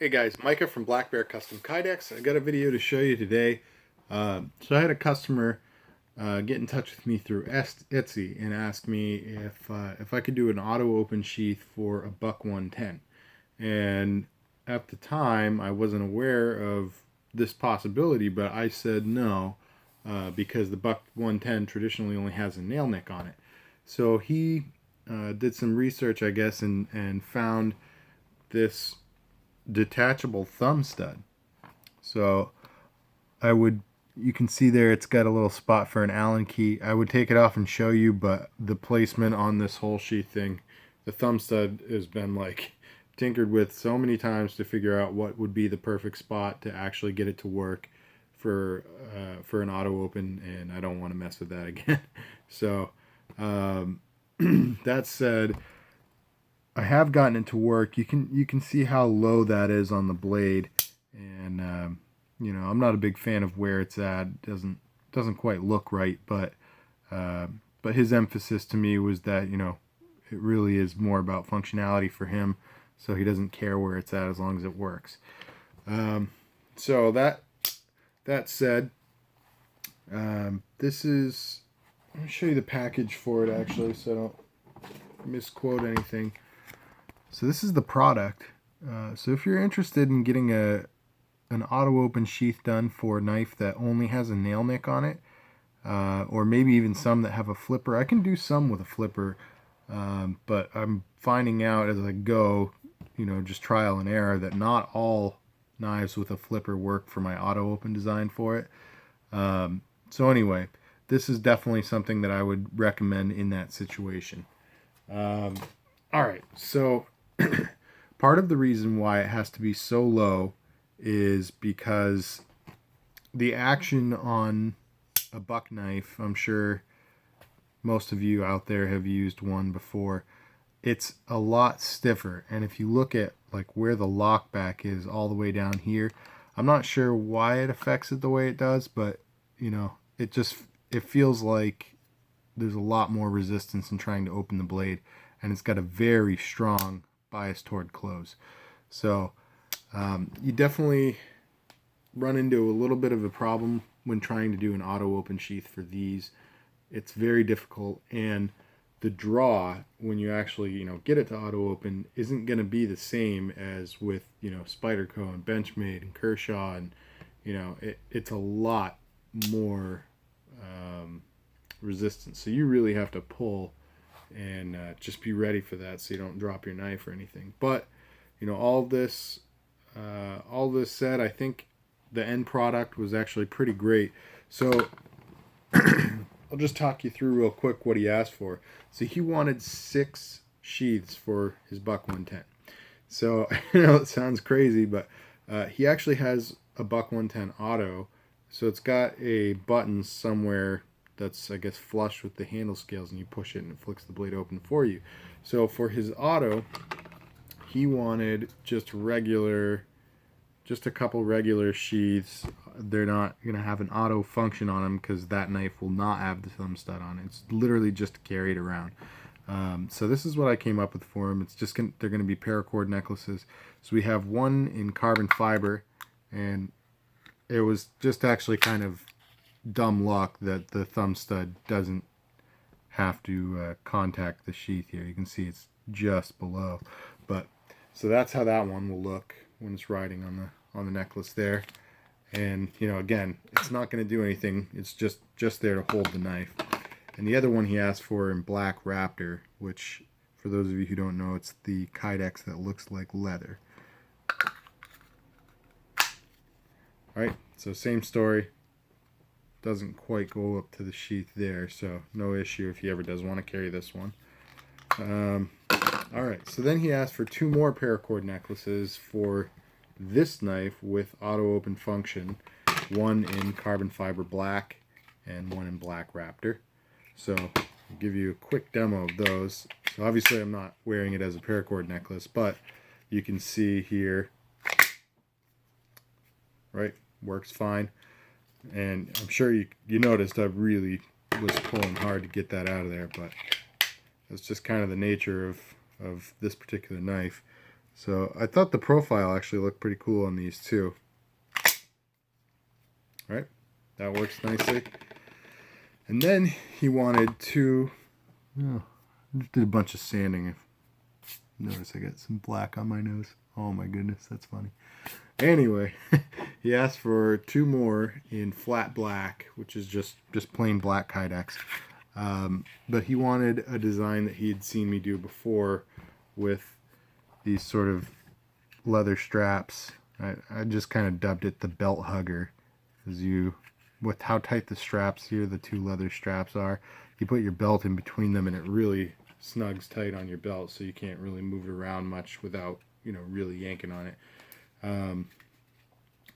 Hey guys, Micah from Black Bear Custom Kydex. I got a video to show you today. So I had a customer get in touch with me through Etsy and ask me if I could do an auto open sheath for a buck 110. And at the time, I wasn't aware of this possibility, but I said no because the buck 110 traditionally only has a nail nick on it. So he did some research, I guess, and found this detachable thumb stud. So you can see there it's got a little spot for an Allen key. I would take it off and show you, but the placement on this whole sheath thing, the thumb stud has been like tinkered with so many times to figure out what would be the perfect spot to actually get it to work for an auto open, and I don't want to mess with that again. So that said, I have gotten it to work. You can see how low that is on the blade, and I'm not a big fan of where it's at. It doesn't quite look right, but his emphasis to me was that it really is more about functionality for him, so he doesn't care where it's at as long as it works. So that said, this is. Let me show you the package for it actually, so I don't misquote anything. So this is the product. So if you're interested in getting an auto open sheath done for a knife that only has a nail nick on it, or maybe even some that have a flipper, I can do some with a flipper, but I'm finding out as I go, just trial and error, that not all knives with a flipper work for my auto open design for it. So anyway, this is definitely something that I would recommend in that situation. All right, so part of the reason why it has to be so low is because the action on a buck knife, I'm sure most of you out there have used one before, it's a lot stiffer. And if you look at like where the lock back is all the way down here, I'm not sure why it affects it the way it does, but it feels like there's a lot more resistance in trying to open the blade, and it's got a very strong bias toward close. So you definitely run into a little bit of a problem when trying to do an auto open sheath for these. It's very difficult, and the draw when you actually get it to auto open isn't going to be the same as with Spyderco and Benchmade and Kershaw, and it's a lot more resistance. So you really have to pull and just be ready for that so you don't drop your knife or anything. But all this said, I think the end product was actually pretty great. So I'll just talk you through real quick what he asked for. So he wanted 6 sheaths for his buck 110. So I know it sounds crazy, but he actually has a buck 110 auto, so it's got a button somewhere that's, I guess, flush with the handle scales, and you push it and it flicks the blade open for you. So for his auto, he wanted just a couple regular sheaths. They're not going to have an auto function on them because that knife will not have the thumb stud on it. It's literally just to carry it around. So this is what I came up with for him. They're going to be paracord necklaces. So we have one in carbon fiber, and it was just actually kind of dumb luck that the thumb stud doesn't have to contact the sheath here. You can see it's just below. But so that's how that one will look when it's riding on the necklace there. And again, it's not going to do anything. It's just there to hold the knife. And the other one he asked for in Black Raptor, which for those of you who don't know, it's the Kydex that looks like leather. Alright, so same story. Doesn't quite go up to the sheath there, so no issue if he ever does want to carry this one. Alright, so then he asked for 2 more paracord necklaces for this knife with auto open function, one in carbon fiber black and one in Black Raptor. So I'll give you a quick demo of those. So obviously I'm not wearing it as a paracord necklace, but you can see here, right, works fine. And I'm sure you noticed I really was pulling hard to get that out of there, but it's just kind of the nature of this particular knife. So I thought the profile actually looked pretty cool on these too. All right, that works nicely. And then he wanted to, oh, I just did a bunch of sanding. Notice I got some black on my nose. Oh my goodness, that's funny. Anyway, he asked for 2 more in flat black, which is just plain black Kydex. But he wanted a design that he had seen me do before with these sort of leather straps. I just kind of dubbed it the belt hugger, as with how tight the straps here, the 2 leather straps are, you put your belt in between them and it really snugs tight on your belt, so you can't really move it around much without, you know, really yanking on it.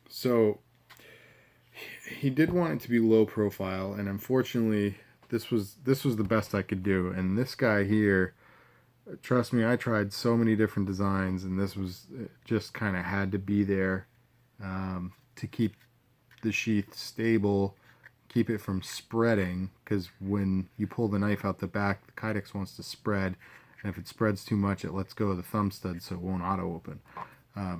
So he did want it to be low profile, and unfortunately this was the best I could do. And this guy here, trust me, I tried so many different designs, and this was just kind of had to be there to keep the sheath stable, keep it from spreading, because when you pull the knife out the back, the Kydex wants to spread, and if it spreads too much, it lets go of the thumb stud, so it won't auto open.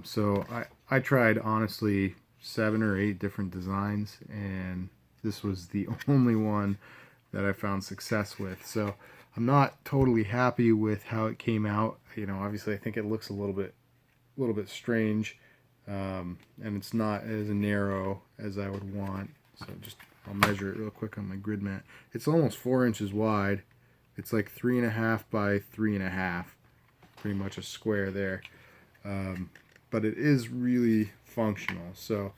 So I tried honestly 7 or 8 different designs, and this was the only one that I found success with. So I'm not totally happy with how it came out. You know, obviously I think it looks a little bit strange, and it's not as narrow as I would want. So I'll measure it real quick on my grid mat. It's almost 4 inches wide. It's like 3.5 by 3.5, pretty much a square there. But it is really functional. So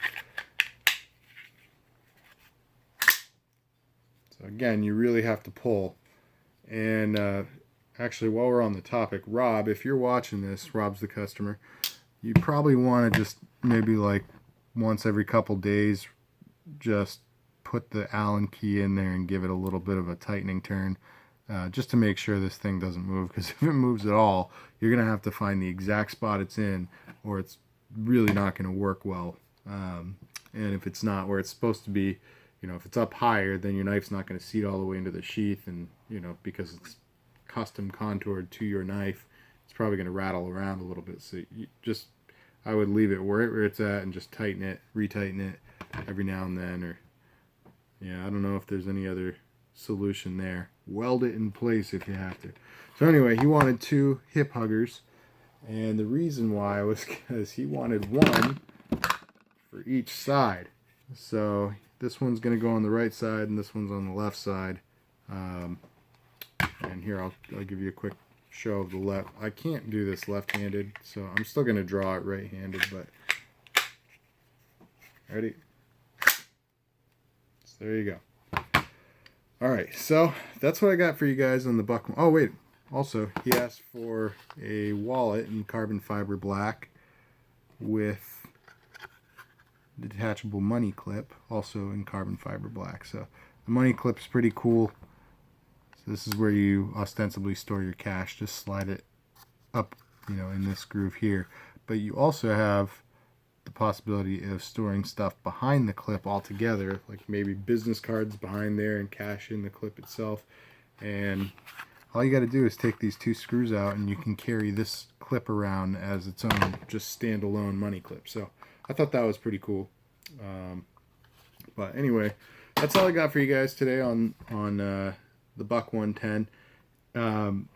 again, you really have to pull. And actually, while we're on the topic, Rob, if you're watching this, Rob's the customer, you probably want to just maybe like once every couple days, just put the Allen key in there and give it a little bit of a tightening turn, just to make sure this thing doesn't move. Because if it moves at all, you're going to have to find the exact spot it's in, or it's really not going to work well. And if it's not where it's supposed to be, you know, if it's up higher, then your knife's not going to seat all the way into the sheath, and, you know, because it's custom contoured to your knife, it's probably going to rattle around a little bit. So I would leave it where it's at and just tighten it, retighten it every now and then. Or, yeah, I don't know if there's any other solution there. Weld it in place if you have to. So anyway, he wanted 2 hip huggers, and the reason why was because he wanted 1 for each side. So this one's going to go on the right side, and this one's on the left side. And here I'll give you a quick show of the left. I can't do this left-handed, so I'm still going to draw it right-handed. But ready? So there you go. All right, so that's what I got for you guys on the buck. Oh wait, also he asked for a wallet in carbon fiber black with detachable money clip, also in carbon fiber black. So the money clip's pretty cool. So this is where you ostensibly store your cash. Just slide it up, you know, in this groove here. But you also have the possibility of storing stuff behind the clip altogether, like maybe business cards behind there and cash in the clip itself. And all you got to do is take these 2 screws out, and you can carry this clip around as its own just standalone money clip. So I thought that was pretty cool. But anyway, that's all I got for you guys today on the Buck 110.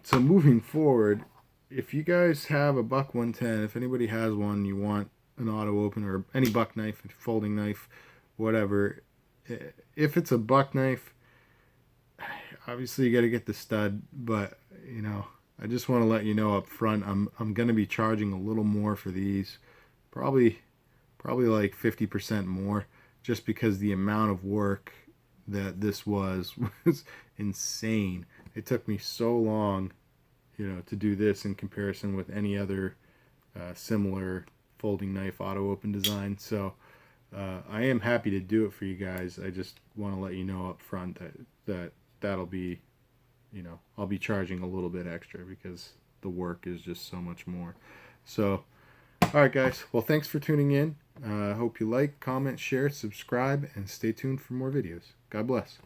So moving forward, if you guys have a Buck 110, if anybody has one, you want an auto open, or any buck knife, folding knife, whatever. If it's a buck knife, obviously you got to get the stud, but you know, I just want to let you know up front, I'm going to be charging a little more for these, probably like 50% more, just because the amount of work that this was insane. It took me so long, you know, to do this in comparison with any other similar folding knife auto open design. So I am happy to do it for you guys. I just want to let you know up front that'll be, you know, I'll be charging a little bit extra because the work is just so much more. So alright guys, well thanks for tuning in. I hope you like, comment, share, subscribe, and stay tuned for more videos. God bless.